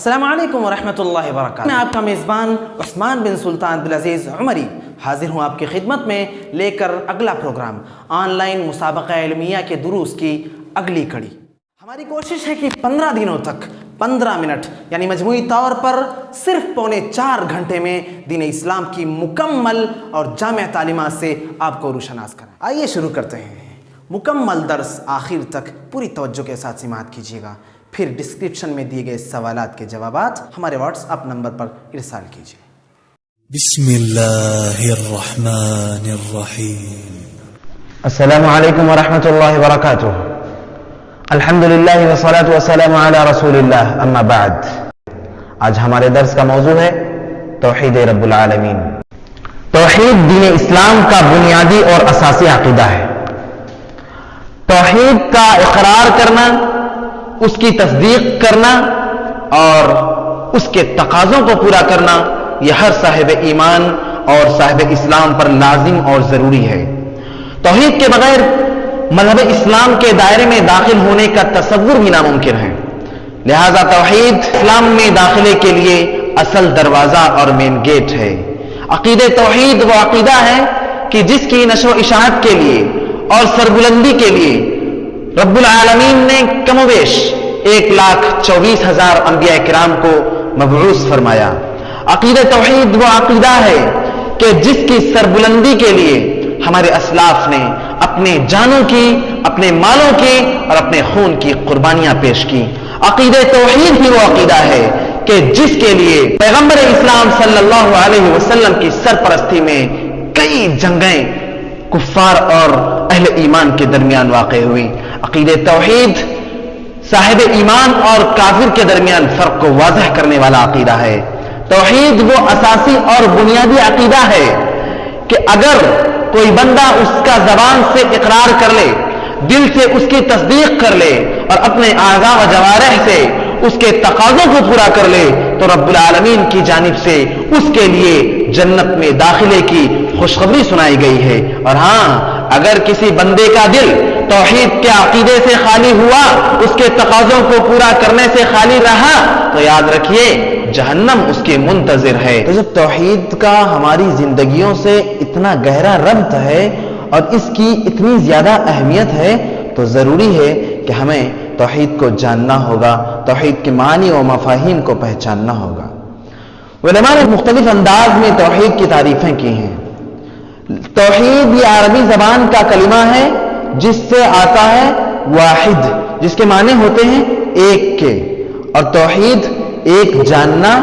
السلام علیکم ورحمۃ اللہ وبرکاتہ۔ میں آپ کا میزبان عثمان بن سلطان عبدالعزیز عمری حاضر ہوں آپ کی خدمت میں لے کر اگلا پروگرام آن لائن مسابقہ علمیہ کے دروس کی اگلی کڑی۔ ہماری کوشش ہے کہ 15 دنوں تک 15 منٹ یعنی مجموعی طور پر صرف پونے 4 گھنٹے میں دین اسلام کی مکمل اور جامع تعلیمات سے آپ کو روشناس کریں۔ آئیے شروع کرتے ہیں۔ مکمل درس آخر تک پوری توجہ کے ساتھ سماعت کیجیے گا، پھر ڈسکرپشن میں دیے گئے سوالات کے جوابات ہمارے واٹس اپ نمبر پر ارسال کیجیے۔ بسم اللہ الرحمن الرحیم۔ السلام علیکم ورحمۃ اللہ وبرکاتہ۔ الحمدللہ والصلاة والسلام علی رسول اللہ، اما بعد۔ آج ہمارے درس کا موضوع ہے توحید رب العالمین۔ توحید دین اسلام کا بنیادی اور اساسی عقیدہ ہے۔ توحید کا اقرار کرنا، اس کی تصدیق کرنا اور اس کے تقاضوں کو پورا کرنا یہ ہر صاحب ایمان اور صاحب اسلام پر لازم اور ضروری ہے۔ توحید کے بغیر مذہب اسلام کے دائرے میں داخل ہونے کا تصور بھی ناممکن ہے، لہذا توحید اسلام میں داخلے کے لیے اصل دروازہ اور مین گیٹ ہے۔ عقیدہ توحید وہ عقیدہ ہے کہ جس کی نشر و اشاعت کے لیے اور سربلندی کے لیے رب العالمین نے کم و بیش 1,24,000 انبیاء کرام کو مبعوث فرمایا۔ عقیدہ توحید وہ عقیدہ ہے کہ جس کی سربلندی کے لیے ہمارے اسلاف نے اپنے جانوں کی، اپنے مالوں کی اور اپنے خون کی قربانیاں پیش کی۔ عقیدہ توحید ہی وہ عقیدہ ہے کہ جس کے لیے پیغمبر اسلام صلی اللہ علیہ وسلم کی سرپرستی میں کئی جنگیں کفار اور اہل ایمان کے درمیان واقع ہوئی۔ عقیدہ توحید صاحب ایمان اور کافر کے درمیان فرق کو واضح کرنے والا عقیدہ ہے۔ توحید وہ اساسی اور بنیادی عقیدہ ہے کہ اگر کوئی بندہ اس کا زبان سے اقرار کر لے، دل سے اس کی تصدیق کر لے اور اپنے اعضاء و جوارح سے اس کے تقاضوں کو پورا کر لے تو رب العالمین کی جانب سے اس کے لیے جنت میں داخلے کی خوشخبری سنائی گئی ہے۔ اور ہاں، اگر کسی بندے کا دل توحید کے عقیدے سے خالی ہوا، اس کے تقاضوں کو پورا کرنے سے خالی رہا، تو یاد رکھیے جہنم اس کے منتظر ہے۔ تو جب توحید کا ہماری زندگیوں سے اتنا گہرا ربط ہے اور اس کی اتنی زیادہ اہمیت ہے تو ضروری ہے کہ ہمیں توحید کو جاننا ہوگا، توحید کے معنی و مفاہیم کو پہچاننا ہوگا۔ علماء نے مختلف انداز میں توحید کی تعریفیں کی ہیں۔ توحید یہ عربی زبان کا کلمہ ہے جس سے آتا ہے واحد، جس کے معنی ہوتے ہیں ایک کے، اور توحید ایک جاننا،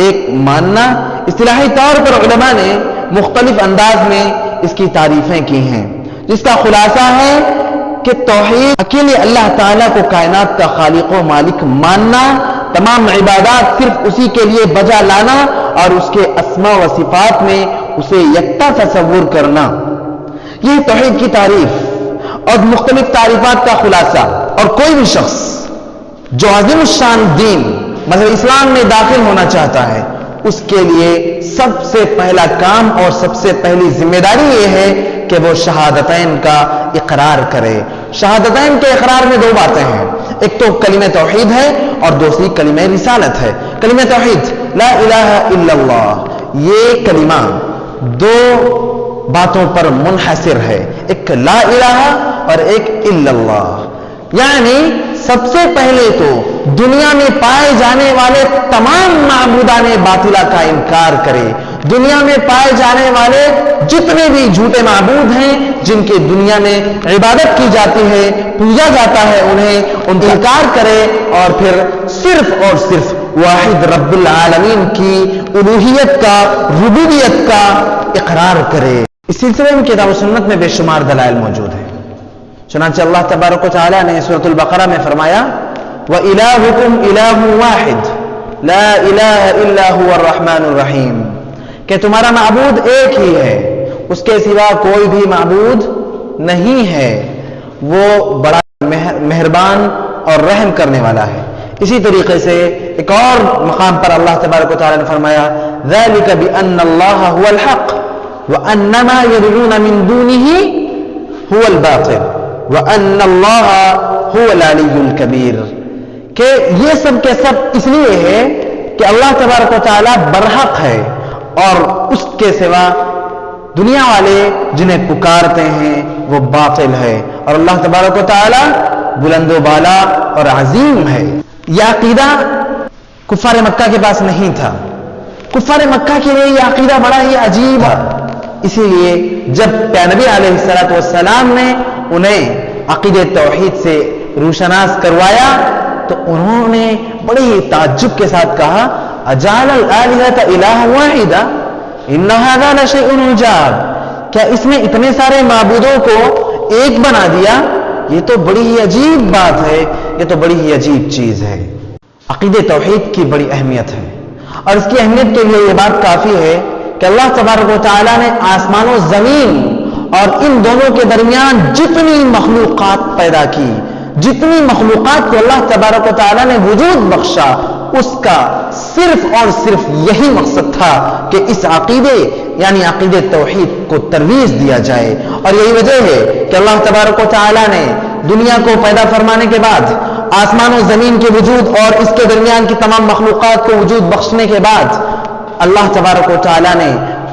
ایک ماننا۔ اصطلاحی طور پر علماء نے مختلف انداز میں اس کی تعریفیں کی ہیں، جس کا خلاصہ ہے کہ توحید اکیلے اللہ تعالیٰ کو کائنات کا خالق و مالک ماننا، تمام عبادات صرف اسی کے لیے بجا لانا اور اس کے اسماء و صفات میں اسے یکتا تصور کرنا، یہ توحید کی تعریف اور مختلف تعریفات کا خلاصہ۔ اور کوئی بھی شخص جو عظیم الشان دین مذہب اسلام میں داخل ہونا چاہتا ہے، اس کے لیے سب سے پہلا کام اور سب سے پہلی ذمہ داری یہ ہے کہ وہ شہادتین کا اقرار کرے۔ شہادتین کے اقرار میں 2 باتیں ہیں، ایک تو کلمہ توحید ہے اور دوسری کلمہ رسالت ہے۔ کلمہ توحید لا الہ الا اللہ، یہ کلمہ 2 باتوں پر منحصر ہے، ایک لا الہ اور ایک الا اللہ، یعنی سب سے پہلے تو دنیا میں پائے جانے والے تمام معبودان باطلہ کا انکار کرے۔ دنیا میں پائے جانے والے جتنے بھی جھوٹے معبود ہیں جن کے دنیا میں عبادت کی جاتی ہے، پوجا جاتا ہے انہیں، ان کا انکار کرے اور پھر صرف اور صرف واحد رب العالمین کی الوہیت کا، ربوبیت کا اقرار کرے۔ اس سلسلے میں کتاب و سنت میں بے شمار دلائل موجود ہیں۔ چنانچہ اللہ تبارک و تعالیٰ نے سورۃ البقرہ میں فرمایا وَإِلَٰهُكُمْ إِلَٰهٌ وَاحِدٌ لَا إِلَٰهَ إِلَّا هُوَ الرَّحْمَٰنُ الرَّحِيمُ، کہ تمہارا معبود ایک ہی ہے، اس کے سوا کوئی بھی معبود نہیں ہے، وہ بڑا مہربان اور رحم کرنے والا ہے۔ اسی طریقے سے ایک اور مقام پر اللہ تبارک و تعالیٰ نے فرمایا ذَلِكَ بِأَنَّ اللَّهَ هُوَ الْحَقُّ وَأَنَّ مَا يَدْعُونَ مِن دُونِهِ هُوَ الْبَاطِلُ وَأَنَّ اللَّهَ هُوَ الْعَلِيُّ الْكَبِيرُ، کہ یہ سب کے سب اس لیے ہے کہ اللہ تبارک و تعالیٰ برحق ہے اور اس کے سوا دنیا والے جنہیں پکارتے ہیں وہ باطل ہے، اور اللہ تبارک و تعالیٰ بلند و بالا اور عظیم ہے۔ یہ عقیدہ کفار مکہ کے پاس نہیں تھا، کفار مکہ کے لیے یہ عقیدہ بڑا ہی عجیب ہے، اسی لیے جب نبی علیہ السلام نے انہیں عقیدہ توحید سے روشناس کروایا تو انہوں نے بڑے ہی تعجب کے ساتھ کہا اجعل الآلہۃ الہ واحدہ ان ھذا لشیء عجاب، کیا اس نے اتنے سارے معبودوں کو ایک بنا دیا؟ یہ تو بڑی ہی عجیب بات ہے، یہ تو بڑی ہی عجیب چیز ہے۔ عقیدہ توحید کی بڑی اہمیت ہے، اور اس کی اہمیت کے لیے یہ بات کافی ہے کہ اللہ تبارک و تعالیٰ نے آسمان و زمین اور ان دونوں کے درمیان جتنی مخلوقات پیدا کی، جتنی مخلوقات کو اللہ تبارک و تعالیٰ نے وجود بخشا، اس کا صرف اور صرف یہی مقصد تھا کہ اس عقیدے یعنی عقیدہ توحید کو ترویج دیا جائے، اور یہی وجہ ہے کہ اللہ تبارک و تعالیٰ نے دنیا کو پیدا فرمانے کے بعد، آسمان و زمین کے وجود اور اس کے درمیان کی تمام مخلوقات کو وجود بخشنے کے بعد، اللہ تبارک و تعالیٰ نے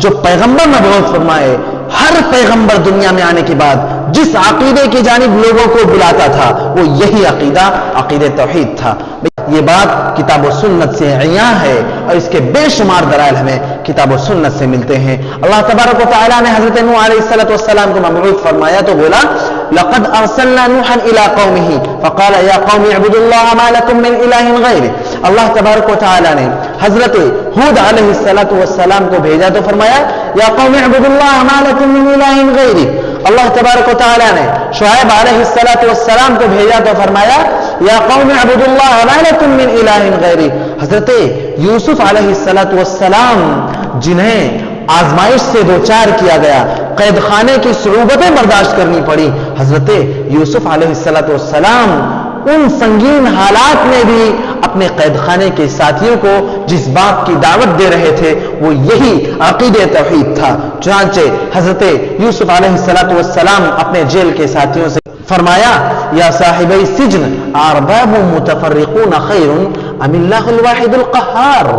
جو پیغمبر مبعوث فرمائے، ہر پیغمبر دنیا میں آنے کے بعد جس عقیدے کی جانب لوگوں کو بلاتا تھا وہ یہی عقیدہ عقیدہ توحید تھا۔ یہ بات کتاب و سنت سے عیاں ہے، اور اس کے بے شمار دلائل ہمیں کتاب و سنت سے ملتے ہیں۔ اللہ تبارک و تعالیٰ نے حضرت نوح علیہ السلام کو مبعوث فرمایا تو بولا لقد ارسلنا نوحا الى قومه فقال يا قوم اعبدوا الله ما لكم من اله غيره۔ اللہ تبارک و تعالیٰ نے حضرت ہود علیہ السلام کو بھیجا تو فرمایا یا قوم اعبدوا الله ما لكم من اله غيره۔ اللہ تبارک و تعالیٰ نے شعیب علیہ السلام کو بھیجا تو فرمایا یا قوم اعبدوا الله ما لكم من اله غیره۔ حضرت یوسف علیہ السلام جنہیں آزمائش سے دوچار کیا گیا، قید خانے کی صعوبتیں برداشت کرنی پڑی، حضرت یوسف علیہ السلام ان سنگین حالات میں بھی اپنے قید خانے کے ساتھیوں کو جس بات کی دعوت دے رہے تھے وہ یہی عقیدہ توحید تھا۔ چنانچہ حضرت یوسف علیہ السلام اپنے جیل کے ساتھیوں سے فرمایا یا صاحبی سجن ارباب متفرقون خیر ام اللہ الواحد القہار،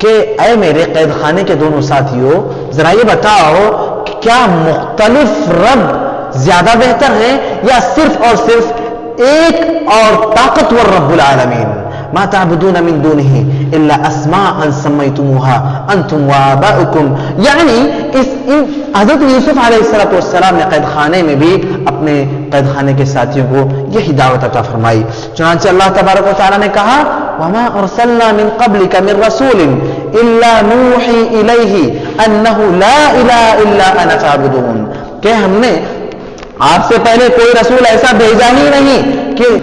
کہ اے میرے قید خانے کے دونوں ساتھیوں ذرا یہ بتاؤ کہ کیا مختلف رب زیادہ بہتر ہے یا صرف اور صرف ایک اور طاقتور رب العالمین؟ ما تعبدون من دونه الا اسماء سميتموها انتم وآباؤكم، یعنی حضرت یوسف علیہ السلام نے قید خانے میں بھی اپنے قید خانے کے ساتھیوں کو یہی دعوت عطا فرمائی۔ چنانچہ اللہ تبارک و تعالیٰ نے کہا وما ارسلنا من قبلك من رسول الا نوحي اليه انه لا اله الا انا فاعبدون، کہ ہم نے آپ سے پہلے کوئی رسول ایسا بھیجا ہی نہیں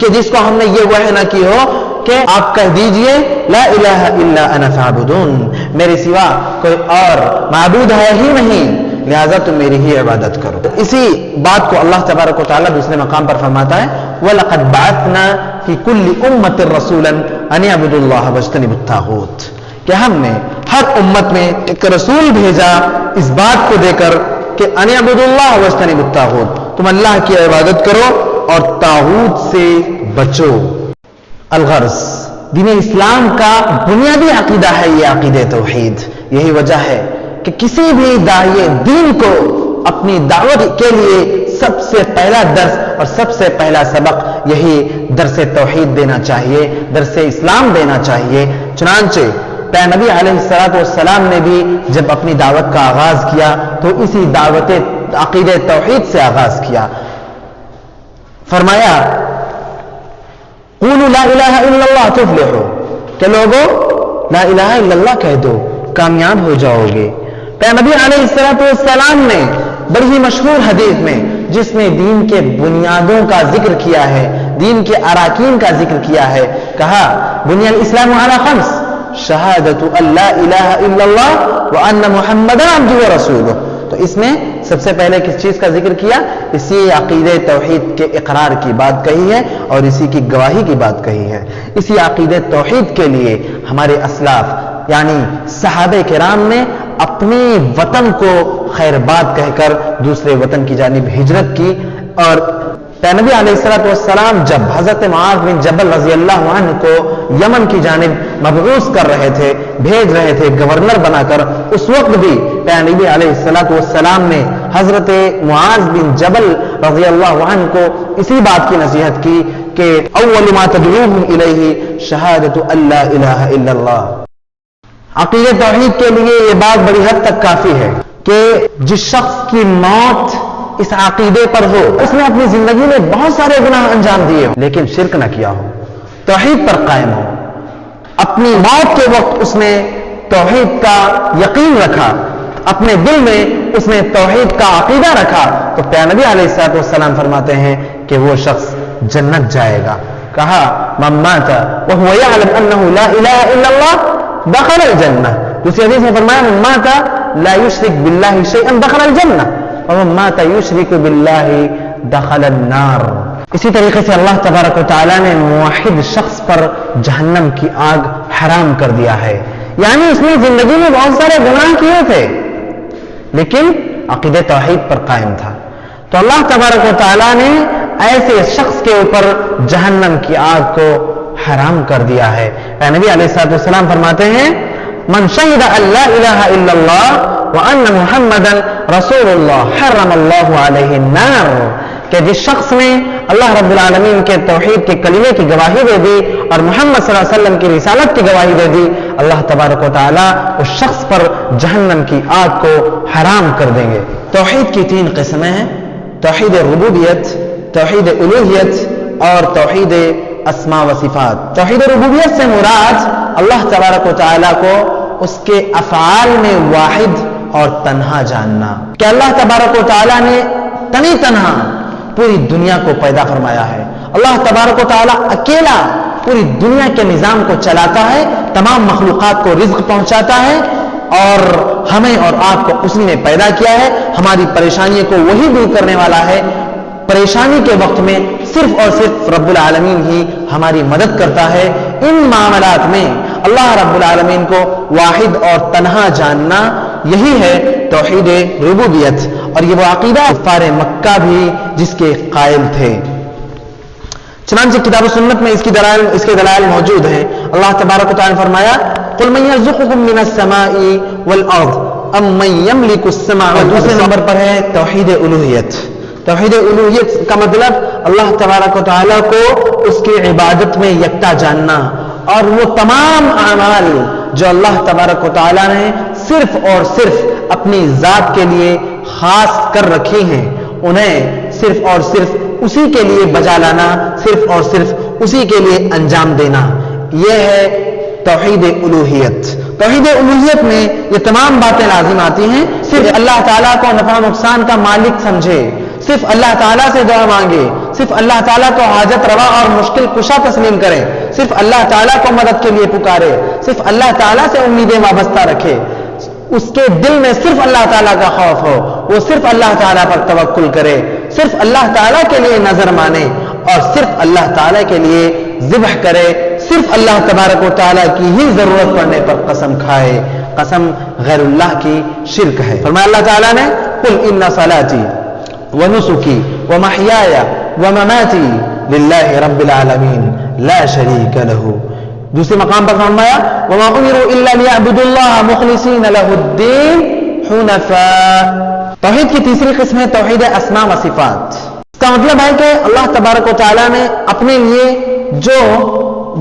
کہ جس کو ہم نے یہ وحی نہ کی ہو کہ آپ کہہ دیجئے لا الہ الا انا فاعبدون، میرے سوا کوئی اور معبود ہے ہی نہیں، لہذا تم میری ہی عبادت کرو۔ اسی بات کو اللہ تبارک و تعالیٰ دوسرے مقام پر فرماتا ہے وَلَقَدْ بَعَثْنَا فِي كُلِّ أُمَّةٍ رَسُولًا أَنِ اعْبُدُوا اللَّهَ وَاجْتَنِبُوا الطَّاغُوتَ، کہ ہم نے ہر امت میں ایک رسول بھیجا اس بات کو دے کر کہ ان اعبدوا اللہ واجتنبوا الطاغوت، تم اللہ کی عبادت کرو اور طاغوت سے بچو۔ الغرض دین اسلام کا بنیادی عقیدہ ہے یہ عقیدہ توحید، یہی وجہ ہے کہ کسی بھی داعی دین کو اپنی دعوت کے لیے سب سے پہلا درس اور سب سے پہلا سبق یہی درس توحید دینا چاہیے، درس اسلام دینا چاہیے۔ چنانچہ نبی علیہ السلام نے بھی جب اپنی دعوت کا آغاز کیا تو اسی دعوت عقیدہ توحید سے آغاز کیا۔ فرمایا قولوا لا الہ الا اللہ تفلحوا، کہ لوگوں لا الہ الا اللہ کہہ دو کامیاب ہو جاؤ گے۔ نبی علیہ السلام نے بڑی ہی مشہور حدیث میں جس میں دین کے بنیادوں کا ذکر کیا ہے، دین کے اراکین کا ذکر کیا ہے، کہا بنی الاسلام علی خمس شہادت ان لا الہ الا اللہ وان محمد عبدہ ورسولہ۔ تو اس نے سب سے پہلے کس چیز کا ذکر کیا؟ اسی عقیدہ توحید کے اقرار کی بات کہی ہے اور اسی کی گواہی کی بات کہی ہے۔ اسی عقیدہ توحید کے لیے ہمارے اسلاف یعنی صحابہ کرام نے اپنے وطن کو خیر باد کہہ کر دوسرے وطن کی جانب ہجرت کی، اور نبی علیہ الصلوۃ والسلام جب حضرت معاذ بن جبل رضی اللہ عنہ کو یمن کی جانب مبعوث کر رہے تھے، بھیج رہے تھے گورنر بنا کر، اس وقت بھی نبی علیہ الصلوۃ والسلام نے حضرت معاذ بن جبل رضی اللہ عنہ کو اسی بات کی نصیحت کی کہ اول ما تدعوهم الیہ شہادۃ ان لا الہ الا اللہ۔ عقیدہ توحید کے لیے یہ بات بڑی حد تک کافی ہے کہ جس شخص کی موت اس عقیدے پر ہو، اس نے اپنی زندگی میں بہت سارے گناہ انجام دیے ہو لیکن شرک نہ کیا ہو، توحید پر قائم ہو، اپنی موت کے وقت اس نے توحید کا یقین رکھا، اپنے دل میں اس نے توحید کا عقیدہ رکھا، تو پیارے نبی علیہ الصلوۃ والسلام فرماتے ہیں کہ وہ شخص جنت جائے گا۔ کہا من مات وهو يعلم انه لا اله الا الله دخل الجنہ۔ دوسری حدیث میں فرمایا من مات لا يشرك بالله شيئا دخل الجنہ ومن مات يشرك بالله دخل النار۔ اسی طریقے سے اللہ تبارک و تعالیٰ نے موحد شخص پر جہنم کی آگ حرام کر دیا ہے، یعنی اس نے زندگی میں بہت سارے گناہ کیے تھے لیکن عقیدہ توحید پر قائم تھا، تو اللہ تبارک و تعالیٰ نے ایسے شخص کے اوپر جہنم کی آگ کو حرام کر دیا ہے۔ نبی علیہ الصلوۃ والسلام فرماتے ہیں من شہد ان لا الہ الا اللہ وان محمدا رسول اللہ حرم اللہ علیہ النار، کہ جس شخص نے اللہ رب العالمین کے توحید کے کلمے کی گواہی دے دی اور محمد صلی اللہ علیہ وسلم کی رسالت کی گواہی دے دی، اللہ تبارک و تعالیٰ اس شخص پر جہنم کی آگ کو حرام کر دیں گے۔ توحید کی تین قسمیں ہیں، توحید ربوبیت، توحید الوہیت اور توحید اسماء و صفات۔ توحید ربوبیت سے مراد اللہ تبارک و تعالیٰ کو اس کے افعال میں واحد اور تنہا جاننا، کہ اللہ تبارک و تعالیٰ نے تنہا پوری دنیا کو پیدا فرمایا ہے، اللہ تبارک و تعالیٰ اکیلا پوری دنیا کے نظام کو چلاتا ہے، تمام مخلوقات کو رزق پہنچاتا ہے، اور ہمیں اور آپ کو اسی نے پیدا کیا ہے، ہماری پریشانیوں کو وہی دور کرنے والا ہے، پریشانی کے وقت میں صرف اور صرف رب العالمین ہی ہماری مدد کرتا ہے۔ ان معاملات میں اللہ رب العالمین کو واحد اور تنہا جاننا، یہی ہے توحید ربوبیت، اور یہ وہ عقیدہ کفار مکہ بھی جس کے قائل تھے۔ چنانچہ کتاب و سنت میں اس کے دلائل موجود ہیں۔ اللہ تبارک و تعالیٰ نے فرمایا قل من يرزقكم من السماء والارض ام من يملك السمع والارض۔ دوسرے نمبر پر ہے توحید الوہیت۔ توحید الوہیت کا مطلب اللہ تبارک و تعالیٰ کو اس کی عبادت میں یکتا جاننا، اور وہ تمام اعمال جو اللہ تبارک و تعالیٰ نے صرف اور صرف اپنی ذات کے لیے خاص کر رکھی ہیں، انہیں صرف اور صرف اسی کے لیے بجا لانا، صرف اور صرف اسی کے لیے انجام دینا، یہ ہے توحید الوہیت۔ توحید الوہیت میں یہ تمام باتیں لازم آتی ہیں، صرف اللہ تعالیٰ کو نفع و نقصان کا مالک سمجھے، صرف اللہ تعالیٰ سے دعا مانگے، صرف اللہ تعالیٰ کو حاجت روا اور مشکل کشا تسلیم کرے، صرف اللہ تعالیٰ کو مدد کے لیے پکارے، صرف اللہ تعالیٰ سے امیدیں وابستہ رکھے، اس کے دل میں صرف اللہ تعالیٰ کا خوف ہو، وہ صرف اللہ تعالیٰ پر توکل کرے، صرف اللہ تعالیٰ کے لیے نظر مانے، اور صرف اللہ تعالیٰ کے لیے ذبح کرے، صرف اللہ تبارک و تعالیٰ کی ہی ضرورت پڑنے پر قسم کھائے۔ قسم غیر اللہ کی شرک ہے۔ فرمایا اللہ تعالیٰ نے قل ان صلاتی ونسکی ومحیای ومماتی للہ رب العالمین لا شریک لہ۔ دوسرے مقام پر فرمایا وما امروا الا ليعبدوا الله مخلصین لہ الدین حنفاء۔ توحید کی تیسری قسم ہے توحید اسماء و صفات۔ اس کا مطلب ہے کہ اللہ تبارک و تعالیٰ نے اپنے لیے جو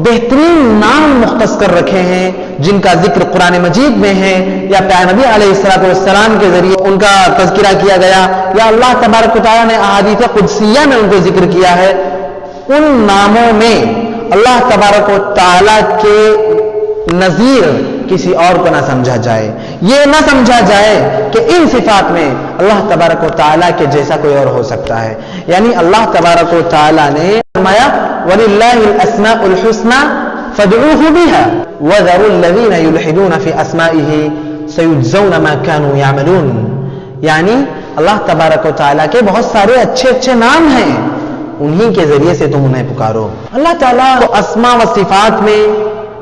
بہترین نام مختص کر رکھے ہیں، جن کا ذکر قرآن مجید میں ہے یا پیارے نبی علیہ الصلوۃ والسلام کے ذریعے ان کا تذکرہ کیا گیا، یا اللہ تبارک و تعالیٰ نے احادیث قدسیہ میں ان کو ذکر کیا ہے، ان ناموں میں اللہ تبارک و تعالیٰ کے نظیر کسی اور کو نہ سمجھا جائے، یہ نہ سمجھا جائے کہ ان صفات میں اللہ تبارک و تعالیٰ کے جیسا کوئی اور ہو سکتا ہے۔ یعنی اللہ تبارک و تعالیٰ نے فرمایا وَلِلَّهِ الْأَسْمَاءُ الْحُسْنَى فَادْعُوهُ بِهَا وَذَرُوا الَّذِينَ يُلْحِدُونَ فِي أَسْمَائِهِ سَيُجْزَوْنَ مَا كَانُوا يَعْمَلُونَ۔ یعنی اللہ تبارک و تعالیٰ کے بہت سارے اچھے اچھے نام ہیں، انہی کے ذریعے سے تم انہیں پکارو۔ اللہ تعالیٰ کو اسماء و صفات میں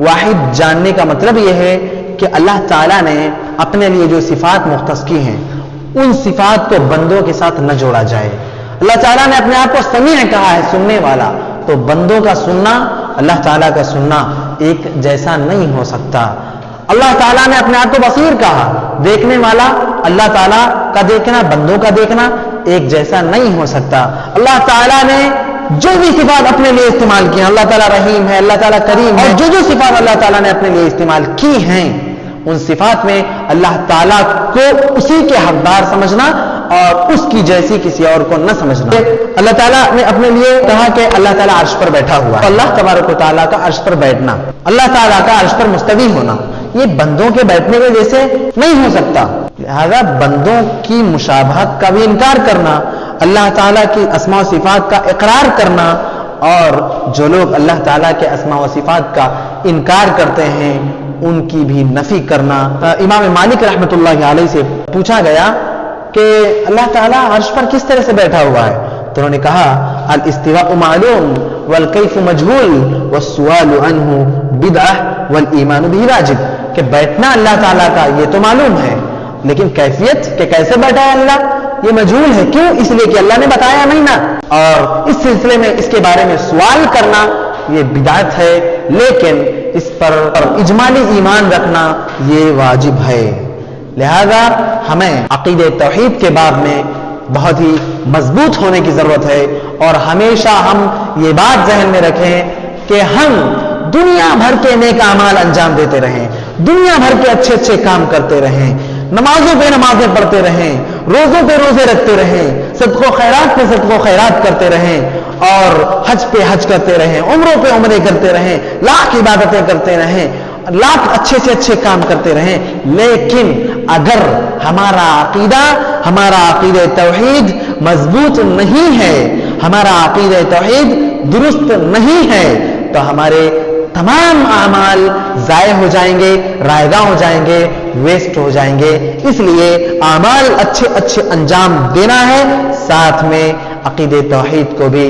واحد جاننے کا مطلب یہ ہے کہ اللہ تعالیٰ نے اپنے لیے جو صفات مختص کی ہیں، ان صفات کو بندوں کے ساتھ نہ جوڑا جائے۔ اللہ تعالیٰ نے اپنے آپ کو سمیع کہا ہے، سننے والا. تو بندوں کا سننا اللہ تعالیٰ کا سننا ایک جیسا نہیں ہو سکتا. اللہ تعالیٰ نے اپنے آپ کو بصیر کہا، دیکھنے والا. اللہ تعالیٰ کا دیکھنا بندوں کا دیکھنا ایک جیسا نہیں ہو سکتا. اللہ تعالیٰ نے جو بھی صفات اپنے لیے استعمال کی ہیں، اللہ تعالیٰ رحیم ہے، اللہ تعالیٰ کریم ہے، اور جو صفات اللہ تعالیٰ نے اپنے لیے استعمال کی ہیں، ان صفات میں اللہ تعالیٰ کو اسی کے حقدار سمجھنا اور اس کی جیسی کسی اور کو نہ سمجھنا. اللہ تعالیٰ نے اپنے لیے کہا کہ اللہ تعالیٰ عرش پر بیٹھا ہوا ہے. اللہ تبارک و تعالیٰ کا عرش پر بیٹھنا، اللہ تعالیٰ کا عرش پر مستوی ہونا، یہ بندوں کے بیٹھنے کے جیسے نہیں ہو سکتا. لہذا بندوں کی مشابہت کا بھی انکار کرنا، اللہ تعالیٰ کی اسماء و صفات کا اقرار کرنا، اور جو لوگ اللہ تعالیٰ کے اسماء و صفات کا انکار کرتے ہیں ان کی بھی نفی کرنا. امام مالک رحمۃ اللہ علیہ سے پوچھا گیا کہ اللہ تعالیٰ عرش پر کس طرح سے بیٹھا ہوا ہے؟ تو انہوں نے کہا الاستواء معلوم والکیف مجہول والسؤال عنہ بدعہ والایمان بہ واجب. کہ بیٹھنا اللہ تعالیٰ کا یہ تو معلوم ہے، لیکن کیفیت کہ کیسے بیٹھا ہے اللہ یہ مجہول ہے. کیوں؟ اس لیے کہ اللہ نے بتایا نہیں نا. اور اس سلسلے میں اس کے بارے میں سوال کرنا یہ بدعت ہے، لیکن اس پر اجمالی ایمان رکھنا یہ واجب ہے. لہذا ہمیں عقیدہ توحید کے باب میں بہت ہی مضبوط ہونے کی ضرورت ہے، اور ہمیشہ ہم یہ بات ذہن میں رکھیں کہ ہم دنیا بھر کے نیک اعمال انجام دیتے رہیں، دنیا بھر کے اچھے اچھے کام کرتے رہیں، نمازوں پہ نمازیں پڑھتے رہیں، روزوں پہ روزے رکھتے رہیں، صدق و خیرات پہ صدق و خیرات کرتے رہیں، اور حج پہ حج کرتے رہیں، عمروں پہ عمرے کرتے رہیں، لاکھ عبادتیں کرتے رہیں، لاکھ اچھے سے اچھے کام کرتے رہیں. لیکن اگر ہمارا عقیدہ توحید مضبوط نہیں ہے، ہمارا عقیدہ توحید درست نہیں ہے، تو ہمارے تمام اعمال ضائع ہو جائیں گے، رائگاں ہو جائیں گے، ویسٹ ہو جائیں گے. اس لیے اعمال اچھے اچھے انجام دینا ہے، ساتھ میں عقیدہ توحید کو بھی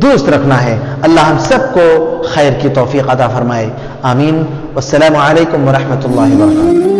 درست رکھنا ہے. اللہ ہم سب کو خیر کی توفیق عطا فرمائے. آمین. والسلام علیکم ورحمۃ اللہ وبرکاتہ.